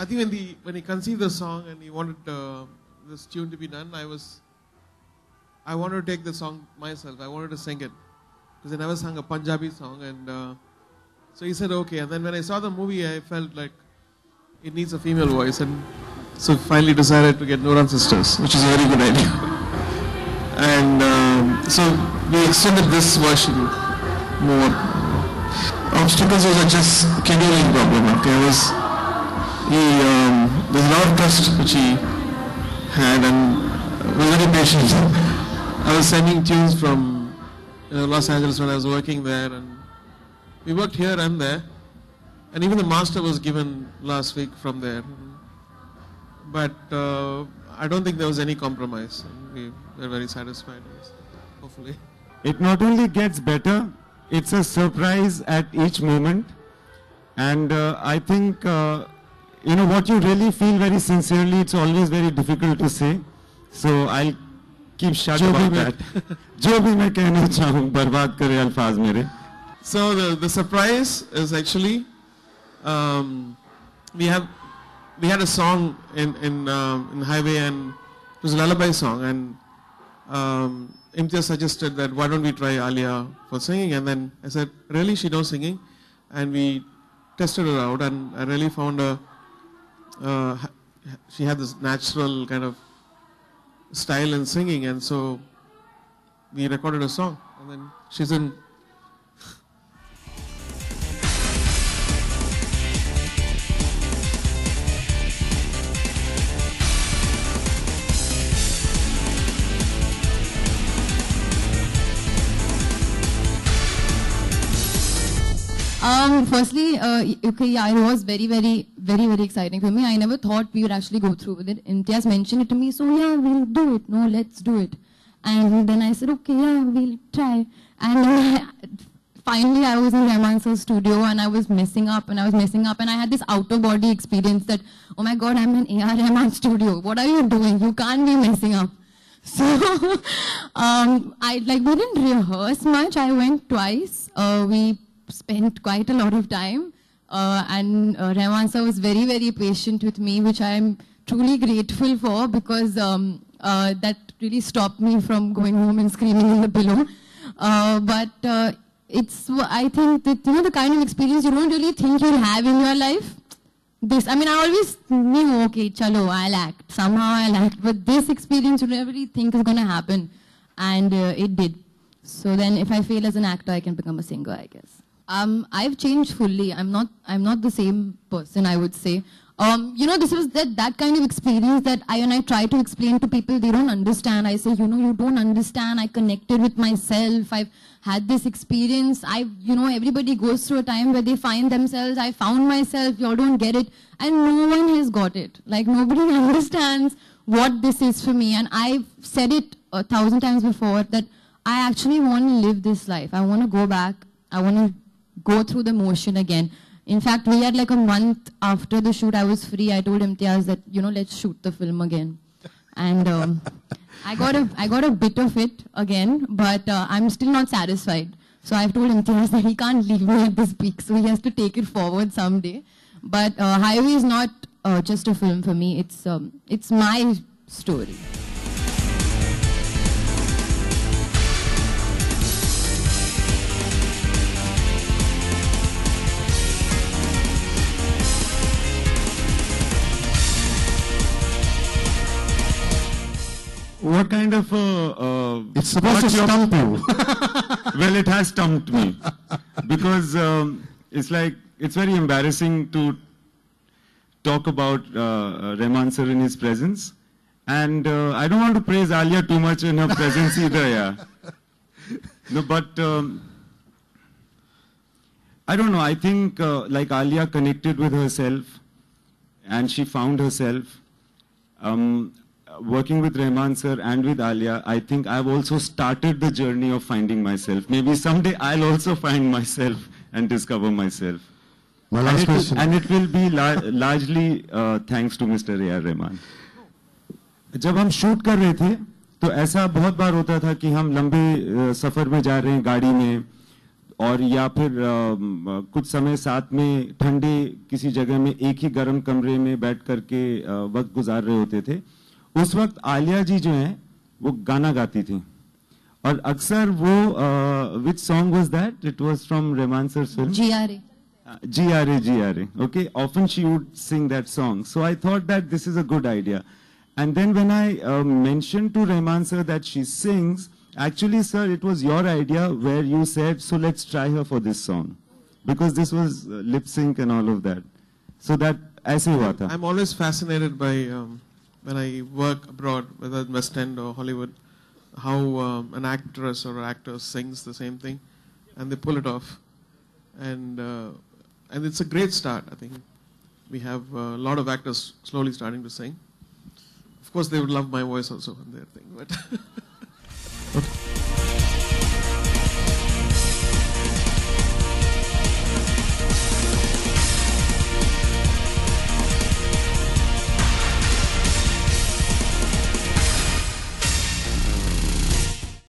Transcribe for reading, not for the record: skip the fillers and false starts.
I think when he conceived the song and he wanted this tune to be done, I wanted to take the song myself. I wanted to sing it because I never sang a Punjabi song, and so he said okay. And then when I saw the movie, I felt like it needs a female voice, and so finally decided to get Nuran Sisters, which is a very good idea. And so we extended this version more. Obstacles was just scheduling problem. Okay, there's a lot of trust which he had and was very patient. I was sending tunes from Los Angeles when I was working there, and we worked here and there, and even the master was given last week from there. But I don't think there was any compromise. We were very satisfied, hopefully. It not only gets better, it's a surprise at each moment. And I think, what you really feel very sincerely, it's always very difficult to say. So I'll keep shut about that. जो भी मैं कहना चाहूँ, बर्बाद करे अल्फाज मेरे. So the surprise is actually, we had a song in Highway, and it was a lullaby song, and Imtiaz suggested that why don't we try Alia for singing, and then I said, really, she knows singing? And we tested her out, and I really found she had this natural kind of style in singing, and so we recorded a song, and then she's in. Firstly, it was very exciting for me. I never thought we would actually go through with it. Imtiaz mentioned it to me, so yeah, we'll do it. No, let's do it. And then I said, okay, yeah, we'll try. And finally, I was in Rahman sir's studio, and I was messing up, and I had this out-of-body experience that, oh my God, I'm in A.R. Rahman studio. What are you doing? You can't be messing up. So, we didn't rehearse much. I went twice. We spent quite a lot of time, and Rahman sir was very patient with me, which I am truly grateful for, because that really stopped me from going home and screaming in the pillow. But I think that, the kind of experience you don't really think you'll have in your life. I always knew, okay, chalo, I'll act, somehow I'll act, but this experience you never really think is going to happen, and it did. So then if I fail as an actor, I can become a singer, I guess. I've changed fully. I'm not the same person, I would say. This was that kind of experience that when I try to explain to people, they don't understand. I say, you don't understand. I connected with myself. I've had this experience. Everybody goes through a time where they find themselves. I found myself. Y'all don't get it. And no one has got it. Like, nobody understands what this is for me. And I've said it 1,000 times before that I actually want to live this life. I want to go back. I want to go through the motion again. In fact, we had like a month after the shoot, I was free. I told Imtiaz that, let's shoot the film again. And I got a bit of it again, but I'm still not satisfied. So I've told Imtiaz that he can't leave me at this peak, so he has to take it forward someday. But Highway is not just a film for me. It's my story. What kind of it's supposed to stump you. Well, it has stumped me. Because it's very embarrassing to talk about Rahman sir in his presence. And I don't want to praise Alia too much in her presence either, yeah. No, but I don't know. I think Alia connected with herself and she found herself. Working with Rahman sir and with Alia, I think I've also started the journey of finding myself. Maybe someday I'll also find myself and discover myself. My last question. And it will be largely thanks to Mr. A.R. Rahman. जब हम shoot कर रहे थे, तो ऐसा बहुत बार होता था कि हम लंबे सफर में जा रहे हैं गाड़ी में, और या फिर कुछ समय साथ में ठंडे किसी जगह में एक ही गर्म कमरे में बैठ करके वक्त गुजार रहे होते थे, उस वक्त आलिया जी जो हैं वो गाना गाती थी और अक्सर वो which song was that? It was from Rahman sir's film. GRA. GRA. Okay, often she would sing that song. So I thought that this is a good idea. And then when I mentioned to Rahman sir that she sings, actually, sir, it was your idea where you said, so let's try her for this song. Because this was lip sync and all of that. So that, ऐसे हुआ था. I'm always fascinated by, when I work abroad, whether in West End or Hollywood, how an actress or actor sings the same thing and they pull it off. And it's a great start, I think. We have a lot of actors slowly starting to sing. Of course, they would love my voice also in their thing, but